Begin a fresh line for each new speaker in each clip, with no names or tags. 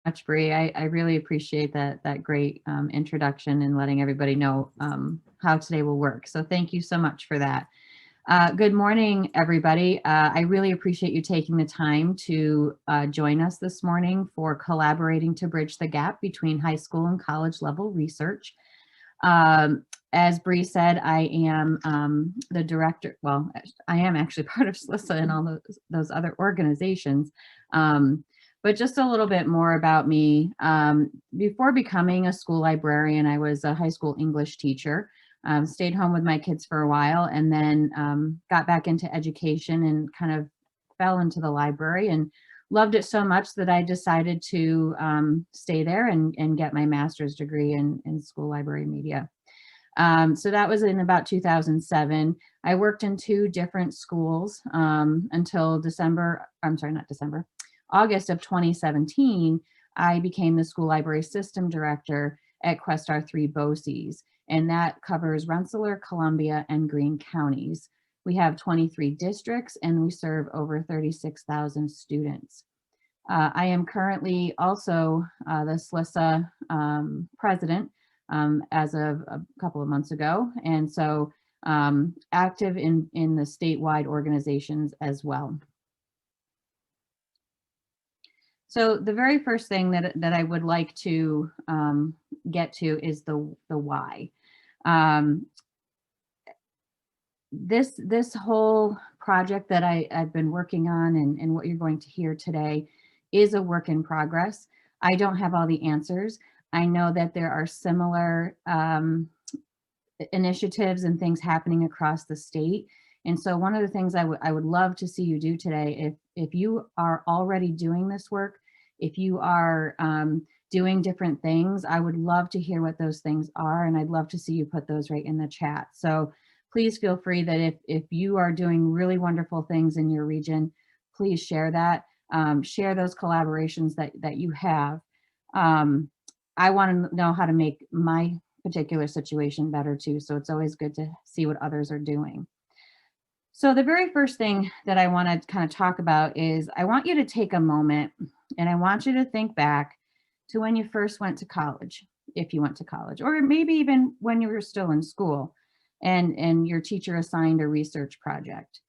much, Bree. I really appreciate that great introduction and letting everybody know how today will work. So thank you so much for that. Good morning, everybody. I really appreciate you taking the time to join us this morning for collaborating to bridge the gap between high school and college level research. As Bree said, I am the director. Well, I am actually part of SLISA and all those other organizations. But just a little bit more about me. Before becoming a school librarian, I was a high school English teacher. Stayed home with my kids for a while and then got back into education and kind of fell into the library and loved it so much that I decided to stay there and get my master's degree in school library media. So that was in about 2007. I worked in 2 different schools until August of 2017. I became the school library system director at Questar 3 BOCES, and that covers Rensselaer, Columbia, and Greene counties. We have 23 districts and we serve over 36,000 students. I am currently also the SLISA president as of a couple of months ago, and so active in the statewide organizations as well. So the very first thing that I would like to get to is the why. This whole project that I've been working on and what you're going to hear today is a work in progress. I don't have all the answers. I know that there are similar initiatives and things happening across the state. And so one of the things I would love to see you do today, if you are already doing this work, if you are doing different things, I would love to hear what those things are. And I'd love to see you put those right in the chat. So please feel free that if you are doing really wonderful things in your region, please share that. Share those collaborations that you have. I want to know how to make my particular situation better too. So it's always good to see what others are doing. So the very first thing that I want to kind of talk about is I want you to take a moment and I want you to think back to when you first went to college, if you went to college, or maybe even when you were still in school and your teacher assigned a research project.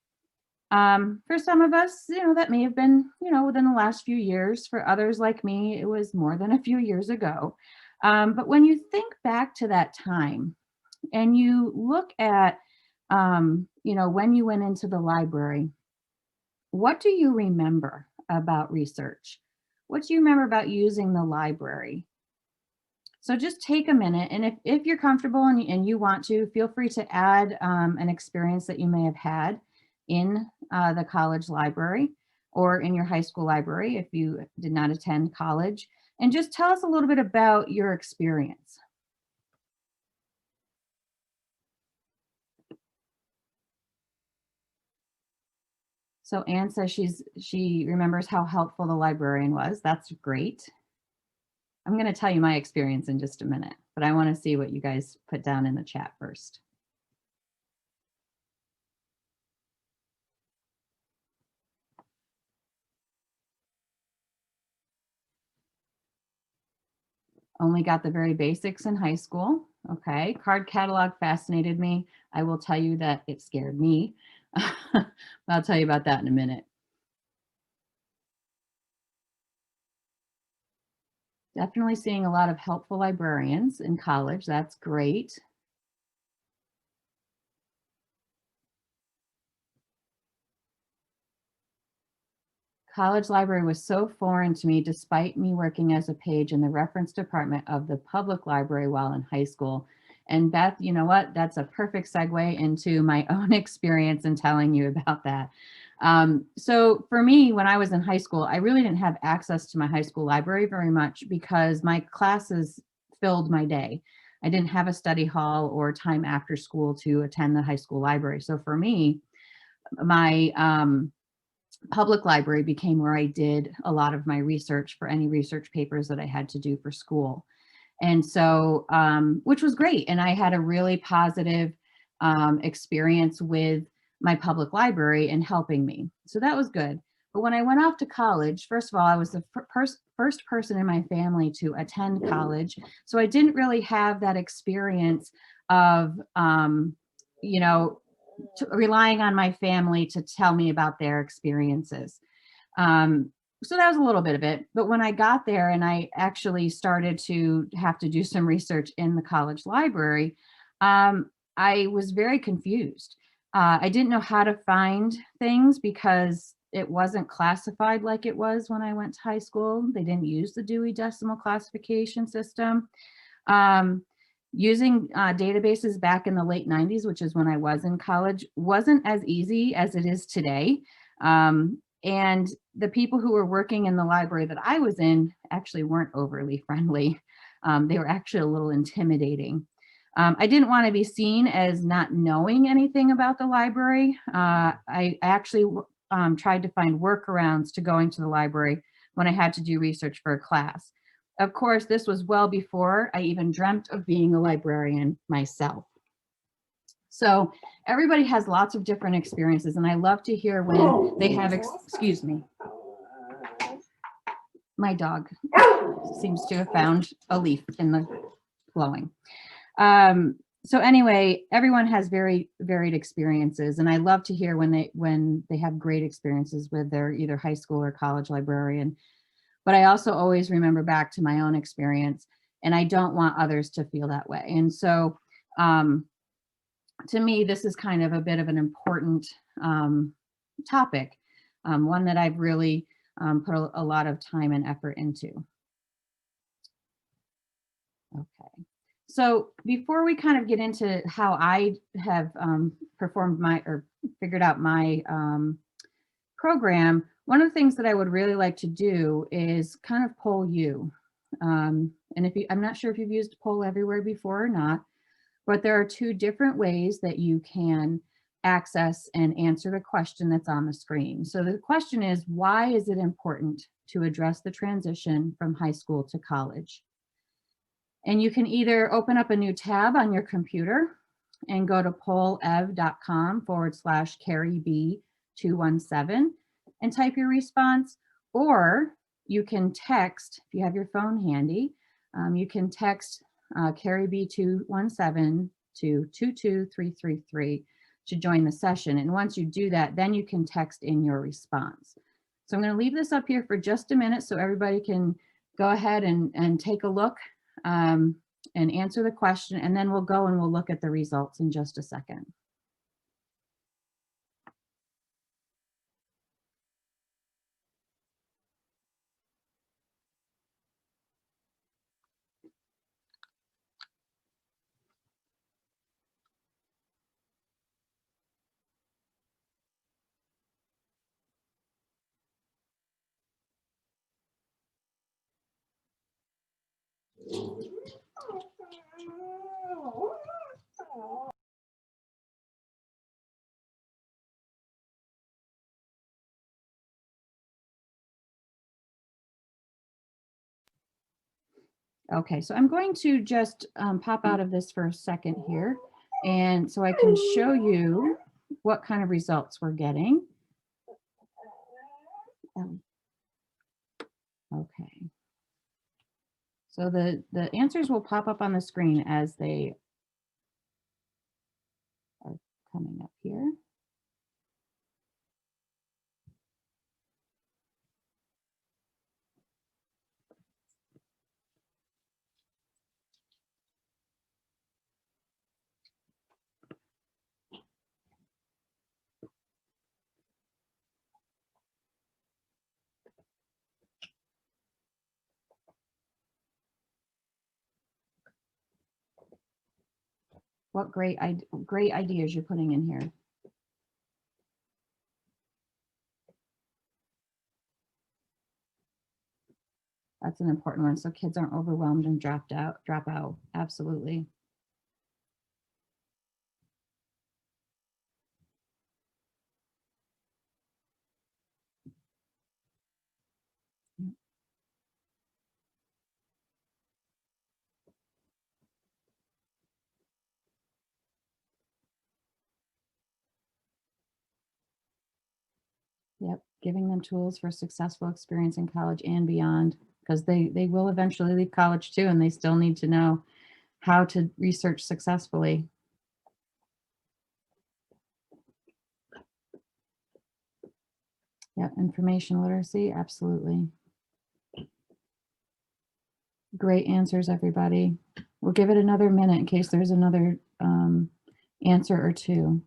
For some of us, that may have been, within the last few years. For others like me, it was more than a few years ago. But when you think back to that time and you look at, when you went into the library, what do you remember about research? What do you remember about using the library? So just take a minute, and if you're comfortable and you want to, feel free to add an experience that you may have had in the college library or in your high school library if you did not attend college, and just tell us a little bit about your experience. So Anne says she remembers how helpful the librarian was. That's great. I'm going to tell you my experience in just a minute, but I want to see what you guys put down in the chat first. Only got the very basics in high school. Okay, card catalog fascinated me. I will tell you that it scared me. I'll tell you about that in a minute. Definitely seeing a lot of helpful librarians in college. That's great. College library was so foreign to me despite me working as a page in the reference department of the public library while in high school. And Beth, you know what? That's a perfect segue into my own experience in telling you about that. So for me, when I was in high school, I really didn't have access to my high school library very much because my classes filled my day. I didn't have a study hall or time after school to attend the high school library. So for me, my public library became where I did a lot of my research for any research papers that I had to do for school. And so, which was great. And I had a really positive experience with my public library and helping me. So that was good. But when I went off to college, first of all, I was the first person in my family to attend college. So I didn't really have that experience of, you know, relying on my family to tell me about their experiences. Um, so that was a little bit of it. But when I got there and I actually started to have to do some research in the college library, I was very confused. I didn't know how to find things because it wasn't classified like it was when I went to high school. They didn't use the Dewey Decimal Classification System. Um, Using databases back in the late 90s, which is when I was in college, wasn't as easy as it is today. And the people who were working in the library that I was in actually weren't overly friendly. They were actually a little intimidating. I didn't want to be seen as not knowing anything about the library. I actually tried to find workarounds to going to the library when I had to do research for a class. Of course, this was well before I even dreamt of being a librarian myself. So everybody has lots of different experiences, and I love to hear when they have, excuse me, my dog seems to have found a leaf in the blowing. So anyway, everyone has very varied experiences, and I love to hear when they have great experiences with their either high school or college librarian. But I also always remember back to my own experience, and I don't want others to feel that way. And so to me, this is kind of a bit of an important topic, one that I've really put a lot of time and effort into. Okay. So before we kind of get into how I have performed or figured out my program, one of the things that I would really like to do is kind of poll you. And I'm not sure if you've used Poll Everywhere before or not, but there are two different ways that you can access and answer the question that's on the screen. So the question is, why is it important to address the transition from high school to college? And you can either open up a new tab on your computer and go to pollev.com/CarrieB217 and type your response, or you can text, if you have your phone handy, you can text Carrie B217 to 22333 to join the session. And once you do that, then you can text in your response. So I'm going to leave this up here for just a minute so everybody can go ahead and take a look and answer the question, and then we'll go and we'll look at the results in just a second. Okay, so I'm going to just pop out of this for a second here, and so I can show you what kind of results we're getting. Okay. So the answers will pop up on the screen as they are coming up here. What great ideas you're putting in here. That's an important one, so kids aren't overwhelmed and drop out. Absolutely. Yep, giving them tools for successful experience in college and beyond, because they will eventually leave college too, and they still need to know how to research successfully. Yeah, information literacy, absolutely. Great answers, everybody. We'll give it another minute in case there's another answer or two.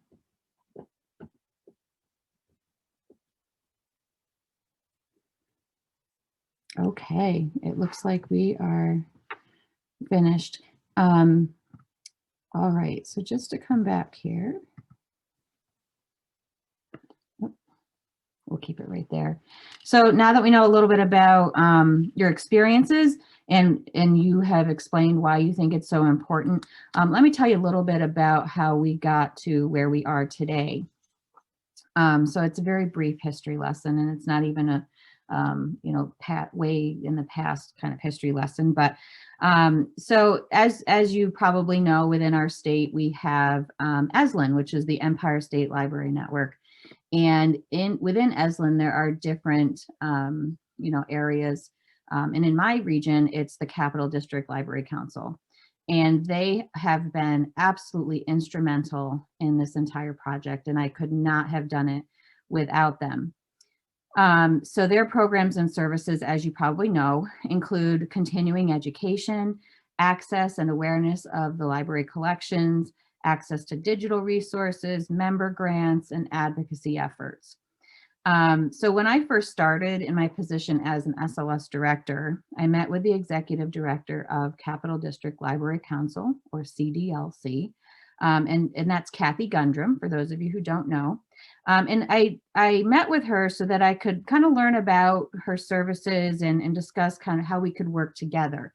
Okay, it looks like we are finished. All right, so just to come back here. We'll keep it right there. So now that we know a little bit about your experiences and you have explained why you think it's so important, let me tell you a little bit about how we got to where we are today. So it's a very brief history lesson, and it's not even a way in the past kind of history lesson. But so as you probably know, within our state, we have ESLN, which is the Empire State Library Network. And within ESLN, there are different, areas. And in my region, it's the Capital District Library Council. And they have been absolutely instrumental in this entire project, and I could not have done it without them. So their programs and services, as you probably know, include continuing education, access and awareness of the library collections, access to digital resources, member grants, and advocacy efforts. So when I first started in my position as an SLS director, I met with the executive director of Capital District Library Council, or CDLC, and that's Kathy Gundrum, for those of you who don't know. And I met with her so that I could kind of learn about her services and discuss kind of how we could work together.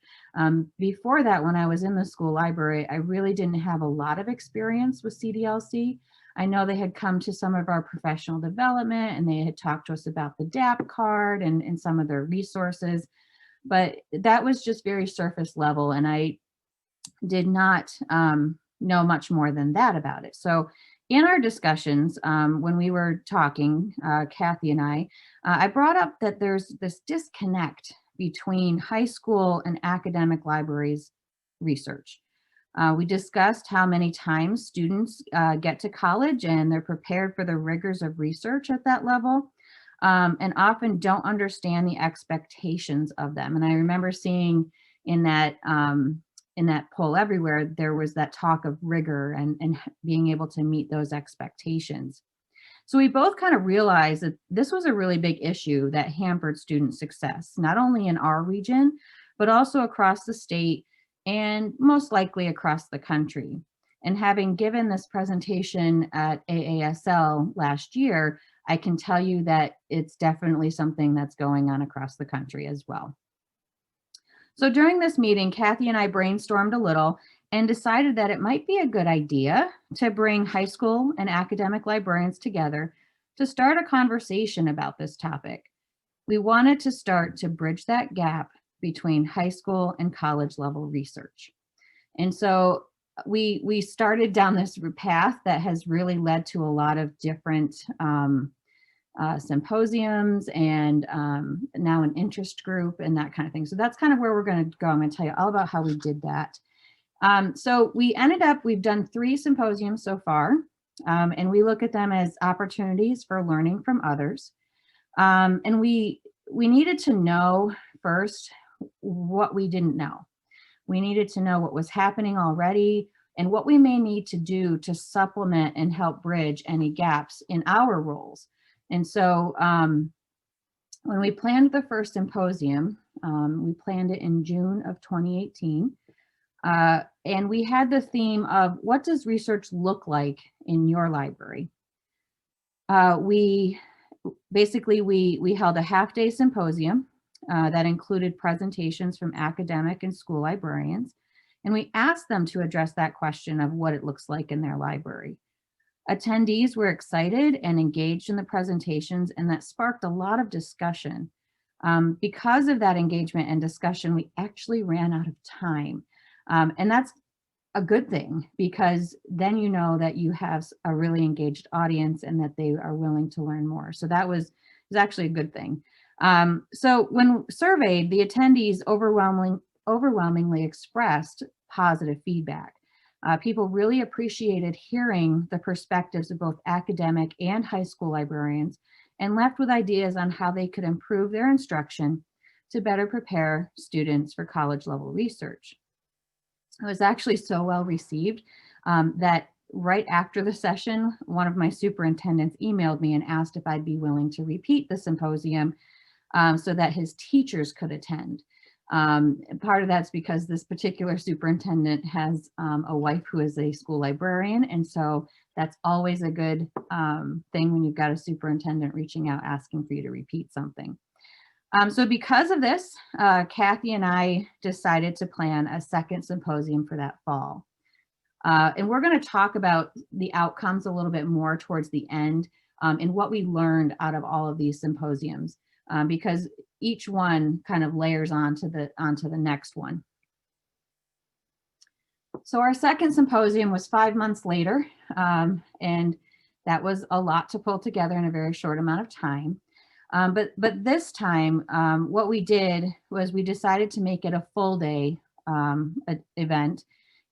Before that, when I was in the school library, I really didn't have a lot of experience with CDLC. I know they had come to some of our professional development and they had talked to us about the DAP card and some of their resources, but that was just very surface level, and I did not know much more than that about it. So in our discussions, when we were talking, Kathy and I brought up that there's this disconnect between high school and academic libraries research. We discussed how many times students get to college and they're prepared for the rigors of research at that level, and often don't understand the expectations of them. And I remember seeing in that poll everywhere, there was that talk of rigor and being able to meet those expectations. So we both kind of realized that this was a really big issue that hampered student success, not only in our region, but also across the state and most likely across the country. And having given this presentation at AASL last year, I can tell you that it's definitely something that's going on across the country as well. So during this meeting, Kathy and I brainstormed a little and decided that it might be a good idea to bring high school and academic librarians together to start a conversation about this topic. We wanted to start to bridge that gap between high school and college level research. And so we started down this path that has really led to a lot of different symposiums and now an interest group and that kind of thing. So that's kind of where we're going to go. I'm going to tell you all about how we did that. So we've done 3 symposiums so far, and we look at them as opportunities for learning from others. And we needed to know first what we didn't know. We needed to know what was happening already and what we may need to do to supplement and help bridge any gaps in our roles. And so when we planned the first symposium, we planned it in June of 2018. And we had the theme of, what does research look like in your library? We held a half-day symposium that included presentations from academic and school librarians. And we asked them to address that question of what it looks like in their library. Attendees were excited and engaged in the presentations, and that sparked a lot of discussion. Because of that engagement and discussion, we actually ran out of time. And that's a good thing, because then you know that you have a really engaged audience and that they are willing to learn more. So that was was actually a good thing. So when surveyed, the attendees overwhelmingly expressed positive feedback. People really appreciated hearing the perspectives of both academic and high school librarians and left with ideas on how they could improve their instruction to better prepare students for college level research. It was actually so well received that right after the session, one of my superintendents emailed me and asked if I'd be willing to repeat the symposium so that his teachers could attend. Part of that's because this particular superintendent has a wife who is a school librarian, and so that's always a good thing when you've got a superintendent reaching out asking for you to repeat something. So because of this, Kathy and I decided to plan a second symposium for that fall. And we're going to talk about the outcomes a little bit more towards the end and what we learned out of all of these symposiums, because each one kind of layers onto the next one. So our second symposium was 5 months later, and that was a lot to pull together in a very short amount of time. But this time, what we did was we decided to make it a full day event,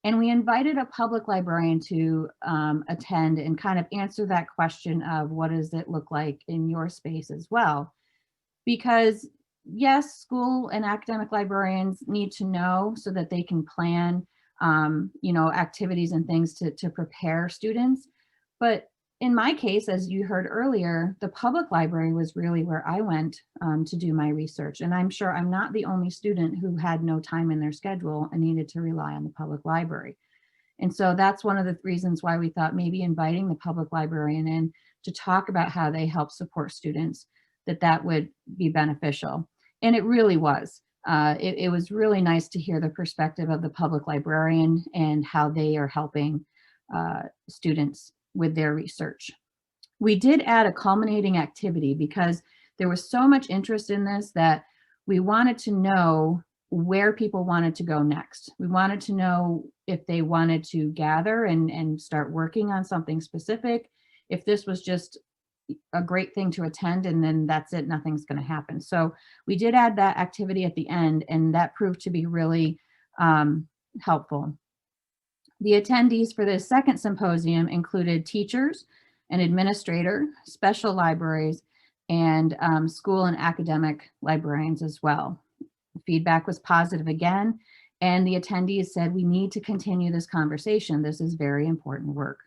and we invited a public librarian to attend and kind of answer that question of what does it look like in your space as well. Because yes, school and academic librarians need to know so that they can plan, activities and things to prepare students. But in my case, as you heard earlier, the public library was really where I went to do my research. And I'm sure I'm not the only student who had no time in their schedule and needed to rely on the public library. And so that's one of the reasons why we thought maybe inviting the public librarian in to talk about how they help support students, that would be beneficial. And it really was. It was really nice to hear the perspective of the public librarian and how they are helping students with their research. We did add a culminating activity because there was so much interest in this that we wanted to know where people wanted to go next. We wanted to know if they wanted to gather and start working on something specific, if this was just a great thing to attend and then that's it, nothing's going to happen. So we did add that activity at the end, and that proved to be really helpful. The attendees for this second symposium included teachers, an administrator, special libraries, and school and academic librarians as well. The feedback was positive again, and the attendees said, we need to continue this conversation. This is very important work.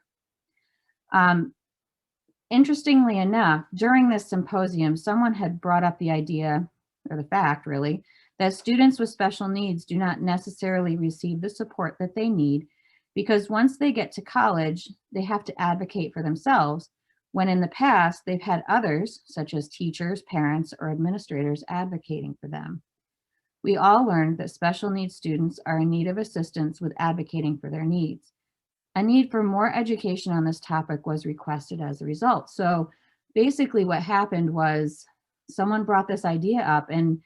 Interestingly enough, during this symposium, someone had brought up the idea, or the fact really, that students with special needs do not necessarily receive the support that they need because once they get to college, they have to advocate for themselves, when in the past, they've had others, such as teachers, parents, or administrators, advocating for them. We all learned that special needs students are in need of assistance with advocating for their needs. A need for more education on this topic was requested as a result. So basically what happened was someone brought this idea up, and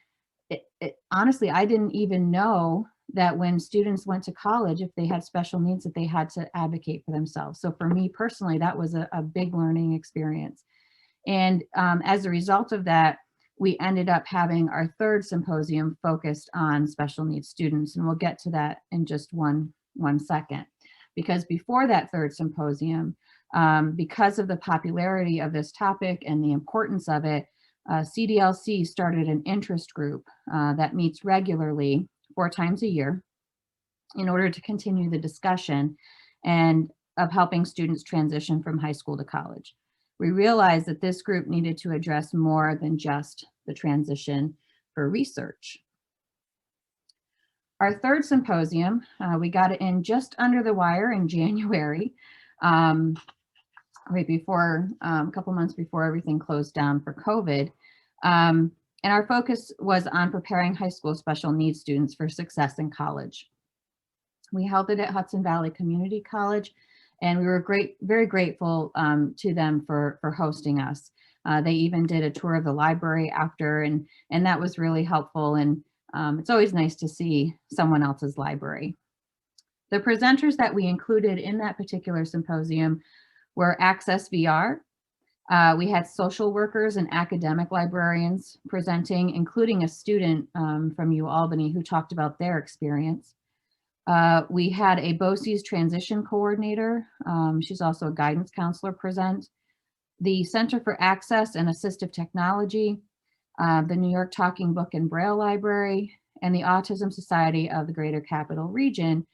honestly, I didn't even know that when students went to college, if they had special needs, that they had to advocate for themselves. So for me personally, that was a big learning experience. And as a result of that, we ended up having our third symposium focused on special needs students. And we'll get to that in just one second. Because before that third symposium, because of the popularity of this topic and the importance of it, CDLC started an interest group that meets regularly 4 times a year in order to continue the discussion and of helping students transition from high school to college. We realized that this group needed to address more than just the transition for research. Our third symposium, we got it in just under the wire in January, right before, a couple months before everything closed down for COVID. And our focus was on preparing high school special needs students for success in college. We held it at Hudson Valley Community College, and we were very grateful to them for hosting us. They even did a tour of the library after, and that was really helpful. And it's always nice to see someone else's library. The presenters that we included in that particular symposium were Access VR, We had social workers and academic librarians presenting, including a student from UAlbany who talked about their experience. We had a BOCES transition coordinator. She's also a guidance counselor present. The Center for Access and Assistive Technology, the New York Talking Book and Braille Library, and the Autism Society of the Greater Capital Region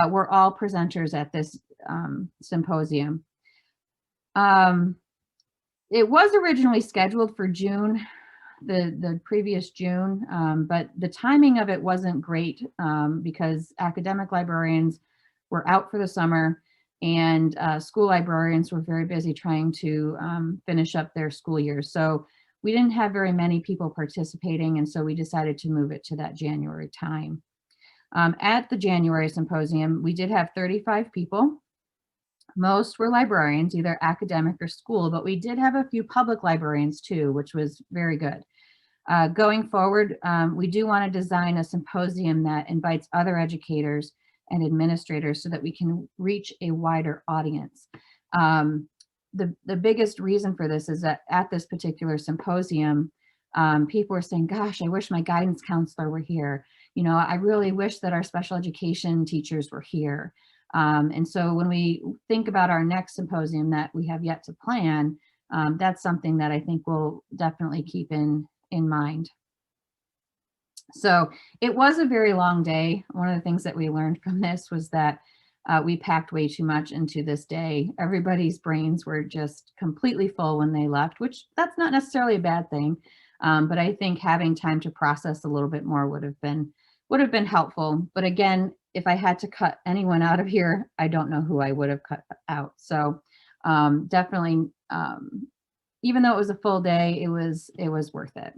were all presenters at this symposium. It was originally scheduled for June, the previous June, but the timing of it wasn't great because academic librarians were out for the summer and school librarians were very busy trying to finish up their school year. So we didn't have very many people participating, and so we decided to move it to that January time. At the January symposium, we did have 35 people. Most were librarians, either academic or school, but we did have a few public librarians too, which was very good. Going forward, we do want to design a symposium that invites other educators and administrators so that we can reach a wider audience. The biggest reason for this is that at this particular symposium, people were saying, gosh, I wish my guidance counselor were here. You know, I really wish that our special education teachers were here. And so when we think about our next symposium that we have yet to plan, that's something that I think we'll definitely keep in mind. So it was a very long day. One of the things that we learned from this was that we packed way too much into this day. Everybody's brains were just completely full when they left, which that's not necessarily a bad thing. But I think having time to process a little bit more would have been helpful. But again, if I had to cut anyone out of here, I don't know who I would have cut out. So definitely, even though it was a full day, it was worth it.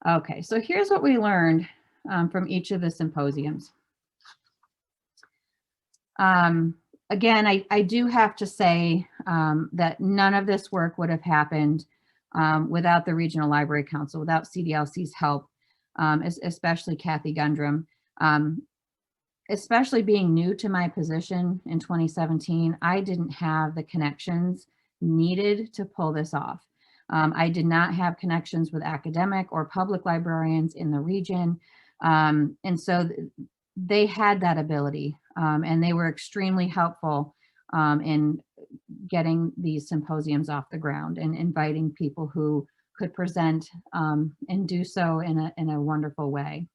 Okay, so here's what we learned from each of the symposiums. Again, I do have to say that none of this work would have happened without the Regional Library Council, without CDLC's help, especially Kathy Gundrum. Especially being new to my position in 2017, I didn't have the connections needed to pull this off. I did not have connections with academic or public librarians in the region. And so they had that ability and they were extremely helpful in getting these symposiums off the ground and inviting people who could present and do so in a wonderful way.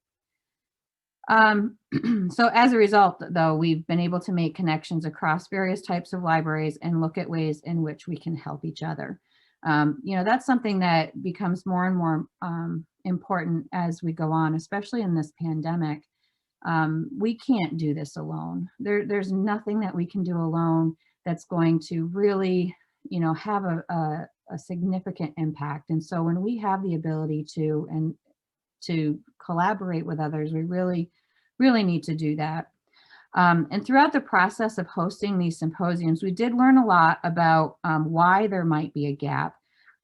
So as a result, though, we've been able to make connections across various types of libraries and look at ways in which we can help each other. You know, that's something that becomes more and more important as we go on, especially in this pandemic. We can't do this alone. There's nothing that we can do alone that's going to really, you know, have a significant impact. And so when we have the ability to collaborate with others, we really need to do that. And throughout the process of hosting these symposiums, we did learn a lot about why there might be a gap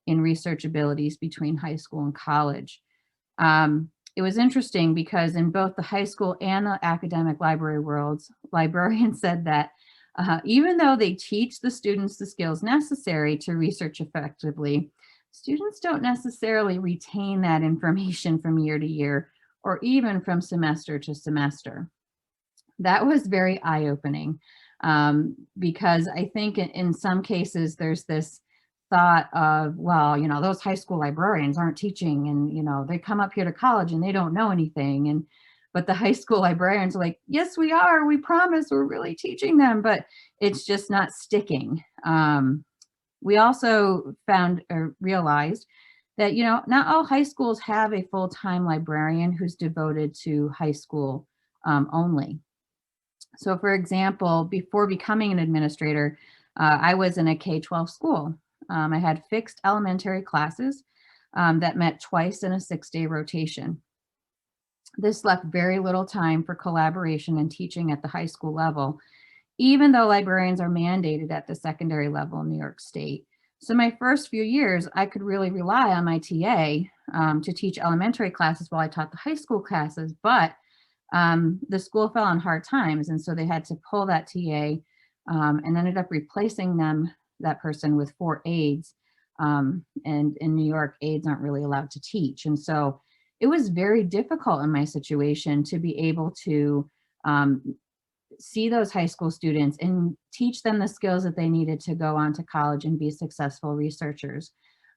in research abilities between high school and college. It was interesting because in both the high school and the academic library worlds, librarians said that even though they teach the students the skills necessary to research effectively, students don't necessarily retain that information from year to year or even from semester to semester. That was very eye-opening because I think in some cases there's this thought of, well, you know, those high school librarians aren't teaching and, you know, they come up here to college and they don't know anything. But the high school librarians are like, yes, we are, we promise, we're really teaching them, but it's just not sticking. We also found or realized that, you know, not all high schools have a full-time librarian who's devoted to high school only. So for example, before becoming an administrator, I was in a K-12 school. I had fixed elementary classes that met twice in a 6-day rotation. This left very little time for collaboration and teaching at the high school level, even though librarians are mandated at the secondary level in New York State. So my first few years, I could really rely on my TA to teach elementary classes while I taught the high school classes, but the school fell on hard times, and so they had to pull that TA and ended up replacing them that person with 4 aides. And in New York, aides aren't really allowed to teach. And so it was very difficult in my situation to be able to see those high school students and teach them the skills that they needed to go on to college and be successful researchers.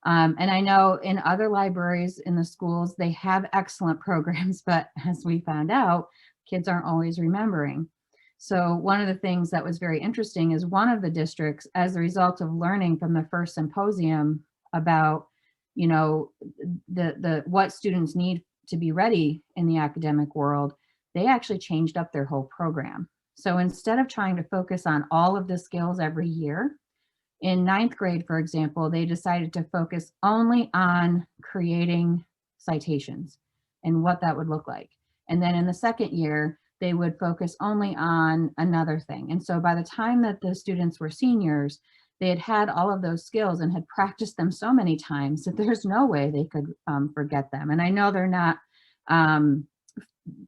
And I know in other libraries in the schools, they have excellent programs, but as we found out, kids aren't always remembering. So one of the things that was very interesting is one of the districts, as a result of learning from the first symposium about, you know, the what students need to be ready in the academic world, they actually changed up their whole program. So instead of trying to focus on all of the skills every year, in 9th grade, for example, they decided to focus only on creating citations and what that would look like. And then in the second year, they would focus only on another thing. And so by the time that the students were seniors, they had had all of those skills and had practiced them so many times that there's no way they could forget them. And I know they're not,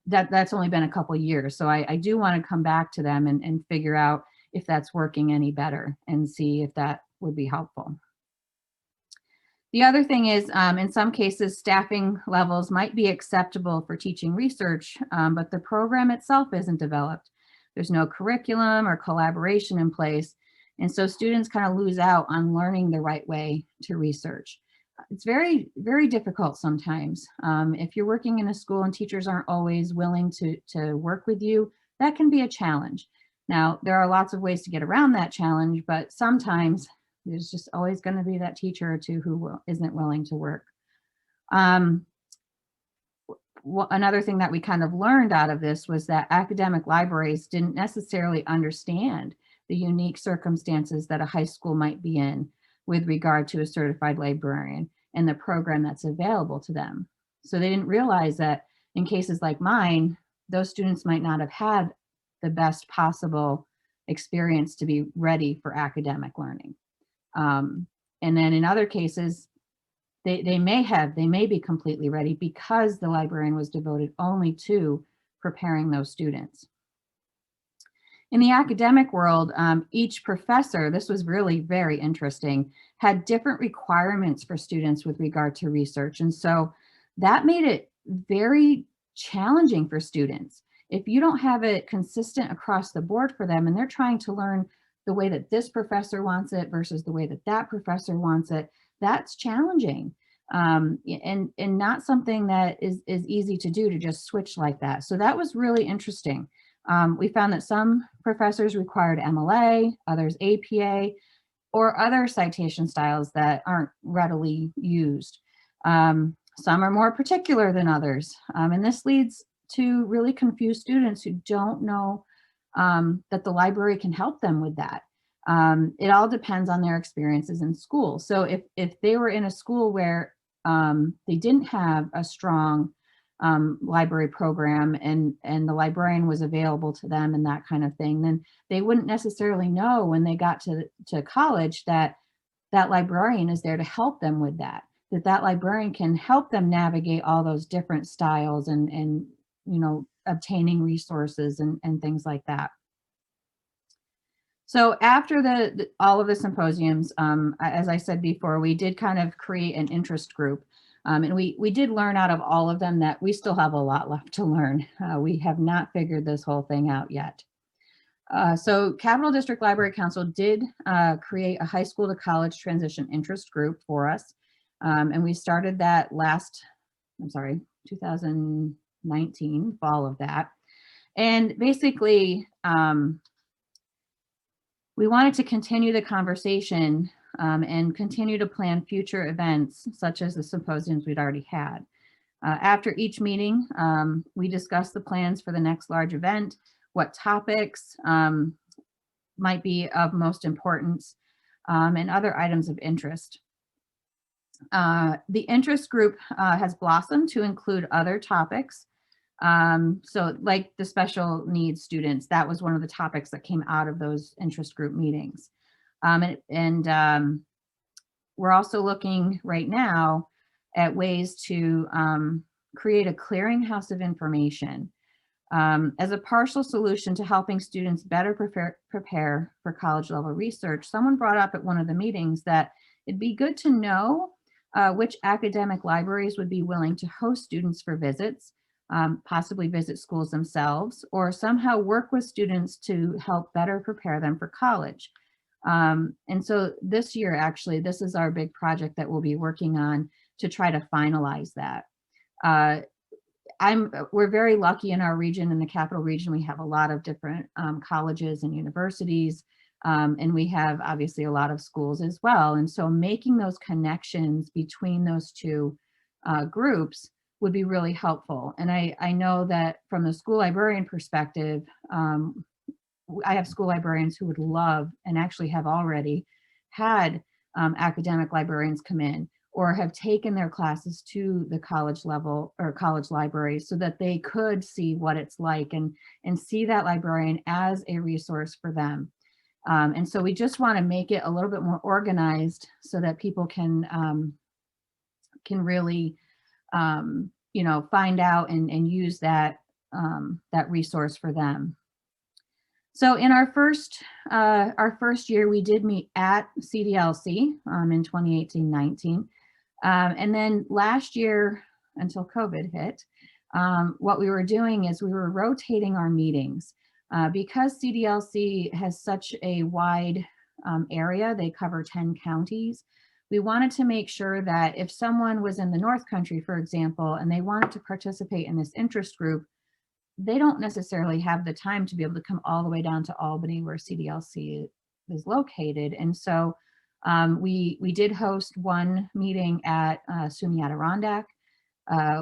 that's only been a couple years. So I do want to come back to them and figure out if that's working any better and see if that would be helpful. The other thing is, in some cases, staffing levels might be acceptable for teaching research, but the program itself isn't developed. There's no curriculum or collaboration in place. And so students kind of lose out on learning the right way to research. It's very, very difficult sometimes. If you're working in a school and teachers aren't always willing to work with you, that can be a challenge. Now, there are lots of ways to get around that challenge, but sometimes there's just always going to be that teacher or two who isn't willing to work. Another thing that we kind of learned out of this was that academic libraries didn't necessarily understand the unique circumstances that a high school might be in with regard to a certified librarian and the program that's available to them. So they didn't realize that in cases like mine, those students might not have had the best possible experience to be ready for academic learning. And then in other cases, they may be completely ready because the librarian was devoted only to preparing those students. In the academic world, each professor, this was really very interesting, had different requirements for students with regard to research. And so that made it very challenging for students. If you don't have it consistent across the board for them and they're trying to learn the way that this professor wants it versus the way that that professor wants it, that's challenging. And not something that is easy to do, to just switch like that. So that was really interesting. We found that some professors required MLA, others APA, or other citation styles that aren't readily used. Some are more particular than others. And this leads to really confused students who don't know that the library can help them with that. It all depends on their experiences in school. So if they were in a school where they didn't have a strong library program and the librarian was available to them and that kind of thing, then they wouldn't necessarily know when they got to college that that librarian is there to help them with that librarian can help them navigate all those different styles and you know, obtaining resources and things like that. So after all of the symposiums, as I said before, we did kind of create an interest group. And we did learn out of all of them that we still have a lot left to learn. We have not figured this whole thing out yet. So Capital District Library Council did create a high school to college transition interest group for us. And we started that 2019, fall of that. And basically, we wanted to continue the conversation and continue to plan future events such as the symposiums we'd already had. After each meeting, we discussed the plans for the next large event, what topics might be of most importance, and other items of interest. The interest group has blossomed to include other topics. So like the special needs students, that was one of the topics that came out of those interest group meetings. We're also looking right now at ways to create a clearinghouse of information As a partial solution to helping students better prepare for college level research, someone brought up at one of the meetings that it'd be good to know which academic libraries would be willing to host students for visits, possibly visit schools themselves, or somehow work with students to help better prepare them for college. And so this year, actually, this is our big project that we'll be working on to try to finalize that. We're very lucky in our region, in the capital region. We have a lot of different colleges and universities, and we have obviously a lot of schools as well. And so making those connections between those two groups would be really helpful. And I know that from the school librarian perspective, I have school librarians who would love, and actually have already had academic librarians come in or have taken their classes to the college level or college libraries so that they could see what it's like and see that librarian as a resource for them. And so we just want to make it a little bit more organized so that people can really, you know, find out and use that, that resource for them. So in our first year, we did meet at CDLC in 2018-19. And then last year, until COVID hit, what we were doing is we were rotating our meetings. Because CDLC has such a wide area, they cover 10 counties, we wanted to make sure that if someone was in the North Country, for example, and they wanted to participate in this interest group, they don't necessarily have the time to be able to come all the way down to Albany where CDLC is located. And so we did host one meeting at SUNY Adirondack.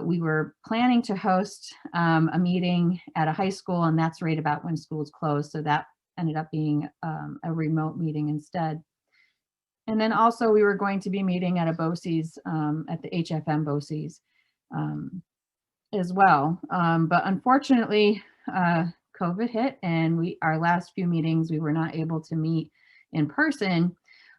We were planning to host a meeting at a high school, and that's right about when schools closed. So that ended up being a remote meeting instead. And then also we were going to be meeting at a BOCES, at the HFM BOCES as well. But unfortunately, COVID hit, and our last few meetings, we were not able to meet in person.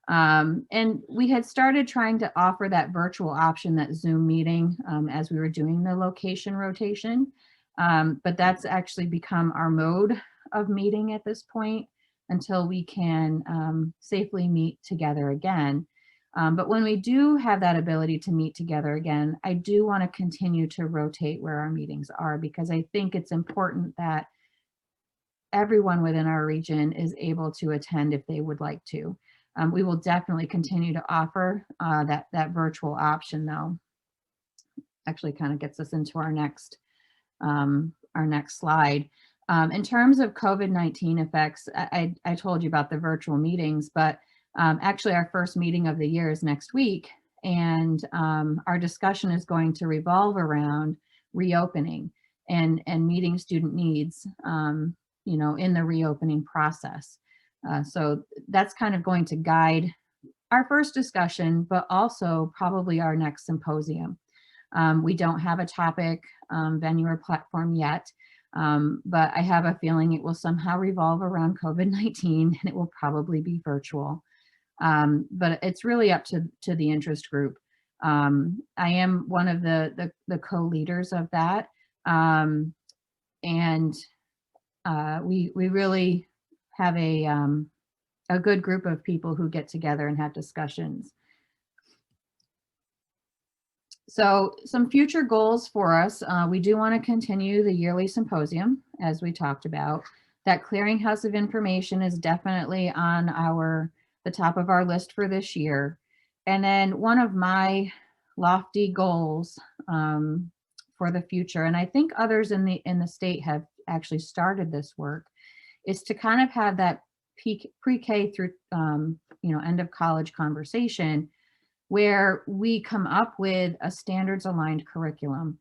And we had started trying to offer that virtual option, that Zoom meeting, as we were doing the location rotation. But that's actually become our mode of meeting at this point until we can safely meet together again. But when we do have that ability to meet together again, I do want to continue to rotate where our meetings are, because I think it's important that everyone within our region is able to attend if they would like to. We will definitely continue to offer that virtual option, though. Actually kind of gets us into our next slide. In terms of COVID-19 effects, I told you about the virtual meetings, but actually our first meeting of the year is next week, and our discussion is going to revolve around reopening and meeting student needs, you know, in the reopening process. So that's kind of going to guide our first discussion, but also probably our next symposium. We don't have a topic, venue, or platform yet, but I have a feeling it will somehow revolve around COVID-19, and it will probably be virtual. But it's really up to the interest group. I am one of the co-leaders of that, and we really have a good group of people who get together and have discussions. So some future goals for us, we do want to continue the yearly symposium, as we talked about. That clearinghouse of information is definitely on the top of our list for this year. And then one of my lofty goals for the future, and I think others in the state have actually started this work, is to kind of have that pre-K through you know, end of college conversation, where we come up with a standards aligned curriculum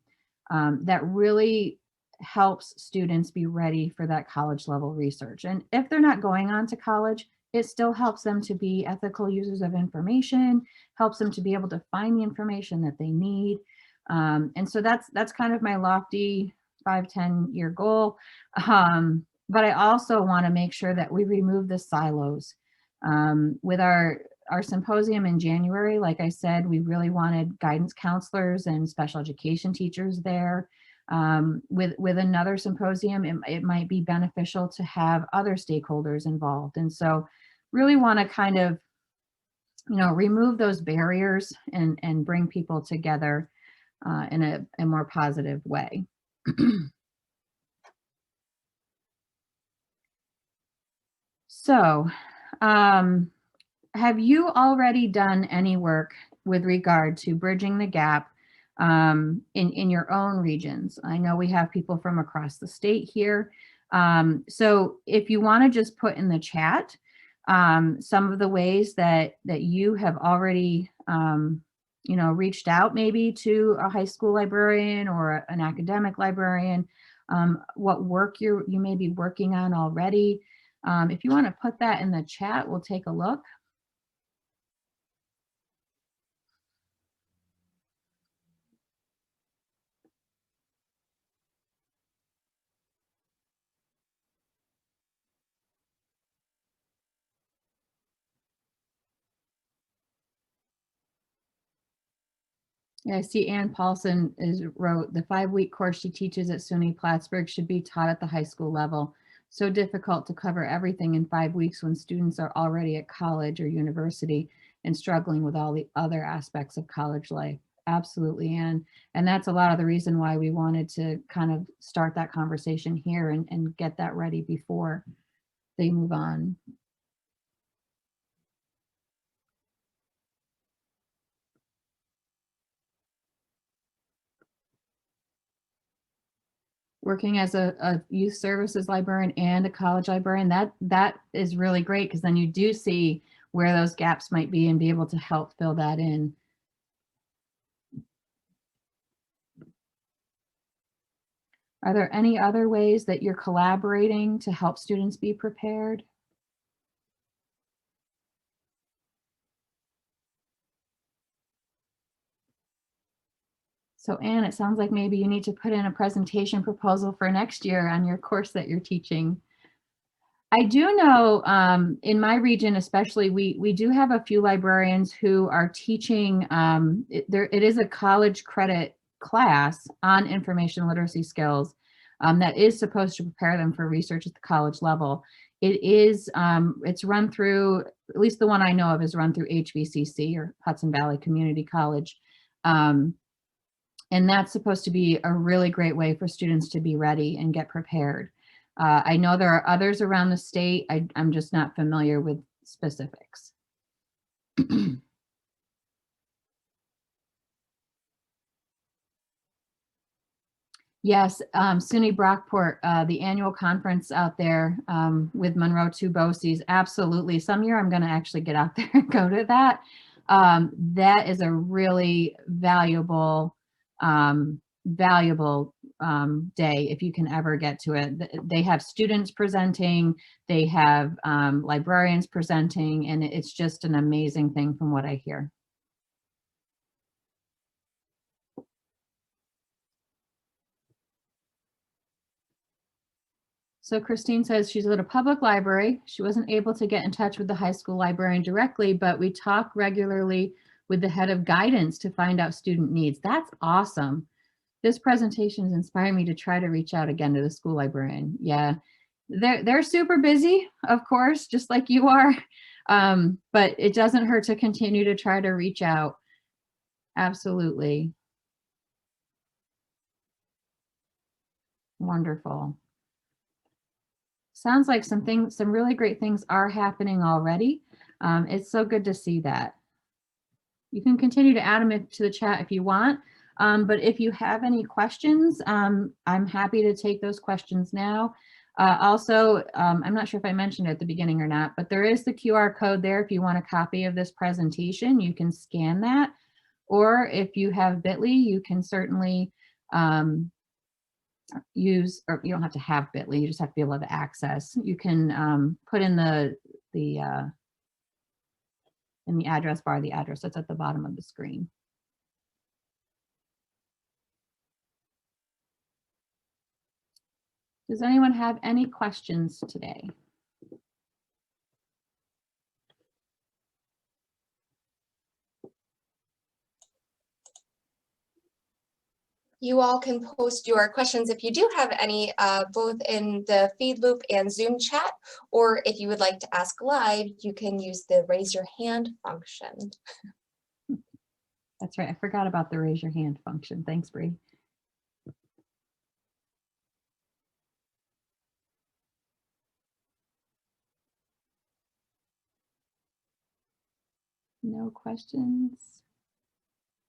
that really helps students be ready for that college level research. And if they're not going on to college, it still helps them to be ethical users of information, helps them to be able to find the information that they need. And so that's kind of my lofty 5-10 year goal. But I also want to make sure that we remove the silos. With our symposium in January, like I said, we really wanted guidance counselors and special education teachers there. With another symposium, it might be beneficial to have other stakeholders involved. And so really want to kind of, remove those barriers and bring people together in a more positive way. So, have you already done any work with regard to bridging the gap in your own regions? I know we have people from across the state here. So if you want to just put in the chat some of the ways that you have already reached out maybe to a high school librarian or an academic librarian, what work you may be working on already. If you want to put that in the chat, we'll take a look. Yeah, I see Ann Paulson wrote, the 5-week course she teaches at SUNY Plattsburgh should be taught at the high school level. So difficult to cover everything in 5 weeks when students are already at college or university and struggling with all the other aspects of college life. Absolutely, Ann. And that's a lot of the reason why we wanted to kind of start that conversation here and get that ready before they move on. Working as a youth services librarian and a college librarian, that is really great, because then you do see where those gaps might be and be able to help fill that in. Are there any other ways that you're collaborating to help students be prepared? So Anne, it sounds like maybe you need to put in a presentation proposal for next year on your course that you're teaching. I do know in my region, especially, we do have a few librarians who are teaching, it is a college credit class on information literacy skills that is supposed to prepare them for research at the college level. It is, it's run through, at least the one I know of is run through HVCC, or Hudson Valley Community College. And that's supposed to be a really great way for students to be ready and get prepared. I know there are others around the state. I'm just not familiar with specifics. Yes, SUNY Brockport, the annual conference out there with Monroe Two BOCES, absolutely. Some year I'm going to actually get out there and go to that. That is a really valuable day if you can ever get to it. They have students presenting, they have librarians presenting, and it's just an amazing thing from what I hear. So Christine says she's at a public library. She wasn't able to get in touch with the high school librarian directly, but we talk regularly with the head of guidance to find out student needs. That's awesome. This presentation has inspired me to try to reach out again to the school librarian. Yeah, they're super busy, of course, just like you are, but it doesn't hurt to continue to try to reach out. Absolutely. Wonderful. Sounds like some really great things are happening already. It's so good to see that. You can continue to add them into the chat if you want. But if you have any questions, I'm happy to take those questions now. Also, I'm not sure if I mentioned it at the beginning or not, but there is the QR code there. If you want a copy of this presentation, you can scan that. Or if you have Bitly, you can certainly use, or you don't have to have Bitly, you just have to be able to access. You can put in in the address bar, the address that's at the bottom of the screen. Does anyone have any questions today?
You all can post your questions if you do have any, both in the feed loop and Zoom chat, or if you would like to ask live, you can use the raise your hand function.
That's right. I forgot about the raise your hand function. Thanks, Bree. No questions.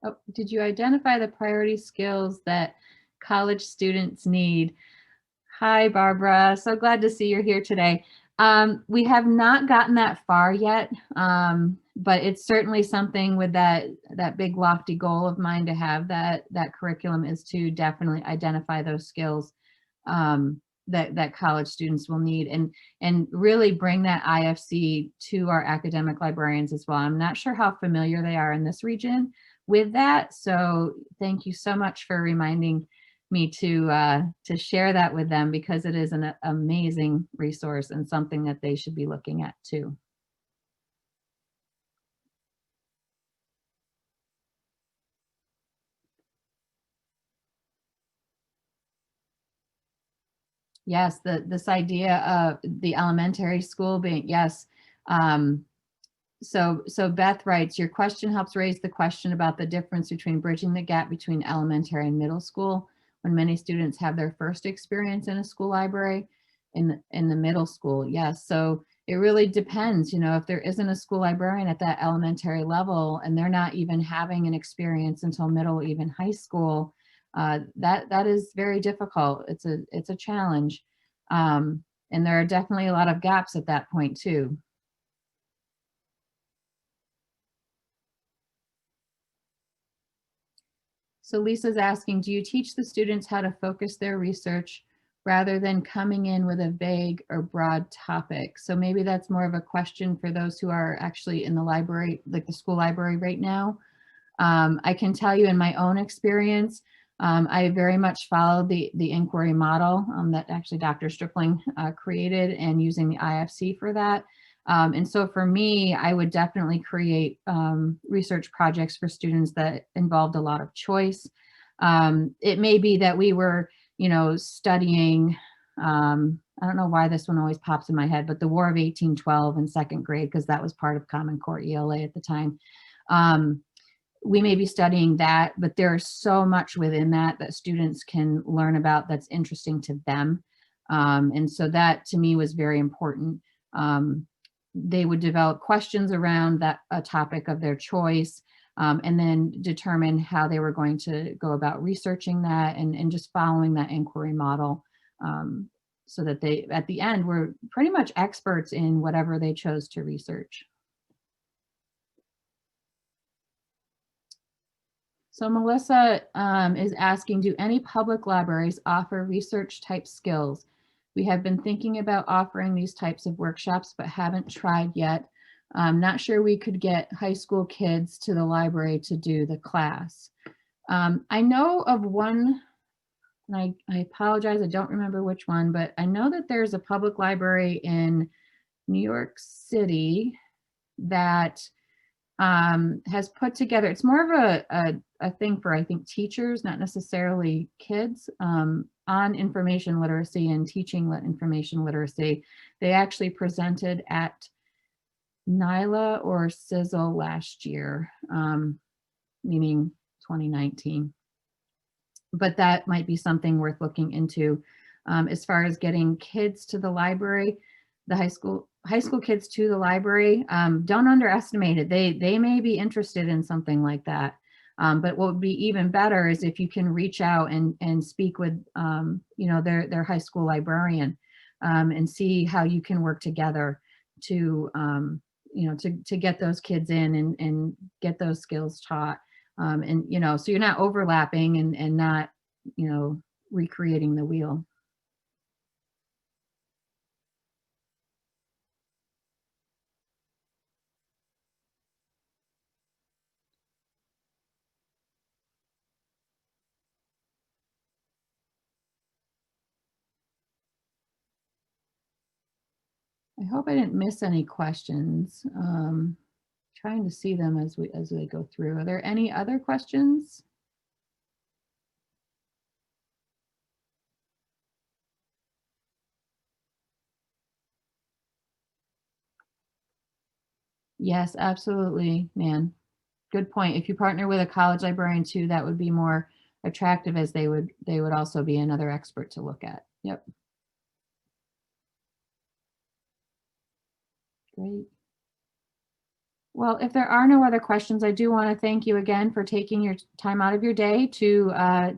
Oh, did you identify the priority skills that college students need? Hi, Barbara. So glad to see you're here today. We have not gotten that far yet, but it's certainly something with that big lofty goal of mine to have that curriculum is to definitely identify those skills that college students will need and really bring that IFC to our academic librarians as well. I'm not sure how familiar they are in this region with that, so thank you so much for reminding me to share that with them, because it is an amazing resource and something that they should be looking at too. Yes, this idea of the elementary school being, yes. So Beth writes, your question helps raise the question about the difference between bridging the gap between elementary and middle school when many students have their first experience in a school library in the middle school. Yes, so it really depends, you know, if there isn't a school librarian at that elementary level and they're not even having an experience until middle, even high school, that is very difficult. It's a challenge. And there are definitely a lot of gaps at that point too. So Lisa's asking, do you teach the students how to focus their research rather than coming in with a vague or broad topic? So maybe that's more of a question for those who are actually in the library, like the school library right now. I can tell you in my own experience, I very much followed the inquiry model that actually Dr. Stripling created, and using the IFC for that. And so for me, I would definitely create research projects for students that involved a lot of choice. It may be that we were, you know, studying, I don't know why this one always pops in my head, but the War of 1812 in second grade, because that was part of Common Core ELA at the time. We may be studying that, but there's so much within that students can learn about that's interesting to them. And so that to me was very important. They would develop questions around that a topic of their choice, and then determine how they were going to go about researching that and just following that inquiry model, so that they, at the end, were pretty much experts in whatever they chose to research. So Melissa is asking, do any public libraries offer research type skills? We have been thinking about offering these types of workshops, but haven't tried yet. I'm not sure we could get high school kids to the library to do the class. I know of one, and I apologize, I don't remember which one, but I know that there's a public library in New York City that has put together, it's more of a thing for, I think, teachers, not necessarily kids, on information literacy and teaching information literacy. They actually presented at NYLA or Sizzle last year, meaning 2019. But that might be something worth looking into. As far as getting kids to the library, the high school kids to the library, don't underestimate it. They may be interested in something like that. But what would be even better is if you can reach out and speak with you know, their high school librarian, and see how you can work together to you know, to get those kids in and get those skills taught. And you know, so you're not overlapping and not, you know, recreating the wheel. I hope I didn't miss any questions. Trying to see them as we go through. Are there any other questions? Yes, absolutely, man. Good point. If you partner with a college librarian too, that would be more attractive, as they would also be another expert to look at. Yep. Great. Well, if there are no other questions, I do want to thank you again for taking your time out of your day to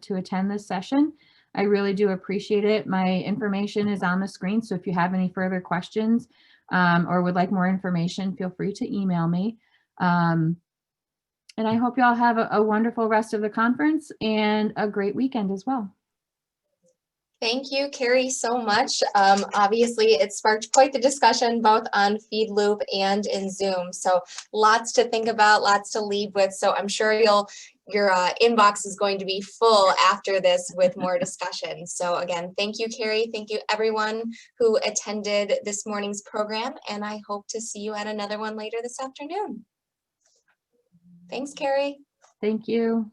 attend this session. I really do appreciate it. My information is on the screen, so if you have any further questions or would like more information, feel free to email me. And I hope you all have a wonderful rest of the conference and a great weekend as well.
Thank you, Carrie, so much. Obviously, it sparked quite the discussion both on FeedLoop and in Zoom. So lots to think about, lots to leave with. So I'm sure your inbox is going to be full after this with more discussion. So again, thank you, Carrie. Thank you, everyone who attended this morning's program. And I hope to see you at another one later this afternoon. Thanks, Carrie.
Thank you.